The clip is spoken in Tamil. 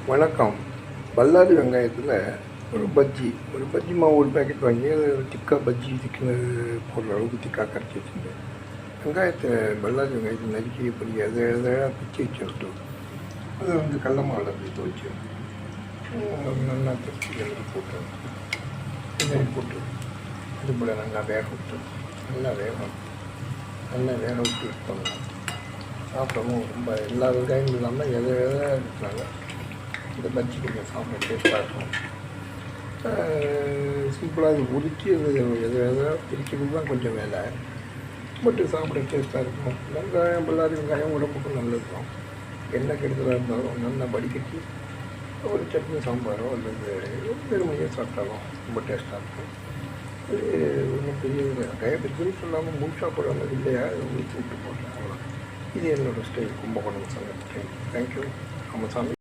வணக்கம். பல்லாரி வெங்காயத்தில் ஒரு பஜ்ஜி மாவு ஒரு பேக்கெட் வாங்கி அது திக்காக பஜ்ஜி திக்கு போடுற அளவுக்கு திக்காக கரைச்சி வச்சுருந்தேன். பல்லாரி வெங்காயத்தை நறுக்கி இப்படி அதை பிச்சு வச்சுட்டு அதை கடல மாவில் அப்படி துவைச்சி நல்லா தச்சு எல்லாம் போட்டு வெங்காயம் போட்டு இது போல் நல்லா வேக விட்டு நல்லா வேக விட்டு எடுத்தோம்னா சாப்பிடவும் ரொம்ப எல்லா வெங்காயமும் இல்லாமல் இருக்கிறாங்க. இந்த பஜ்ஜி கொஞ்சம் சாப்பிட டேஸ்ட்டாக இருக்கும். சிம்பிளாக இது உரித்து எதாவது பிரிக்கிறது தான் கொஞ்சம் வேலை, பட்டு சாப்பிட டேஸ்ட்டாக இருக்கும். பல்லாரி வெங்காயம் உடம்புக்கு நல்லது தான். என்ன கெடுதலாக இருந்தாலும் நல்லா வடிகட்டி ஒரு சட்னி சாம்பாரோ அல்லது வெறுமையாக சாப்பிட்டாலும் ரொம்ப டேஸ்ட்டாக இருக்கும். இது ஒன்றும் பெரிய வெங்காயம் பஜ்ஜின்னு சொல்லாமல் முழுசாக போடாமல் இல்லையா உரித்து விட்டு போடுறேன், அவ்வளோ. இது என்னோடய ஸ்டைல், கும்பகோணம் சமையல் ஸ்டைல். தேங்க்யூ. நம்ம சாமி.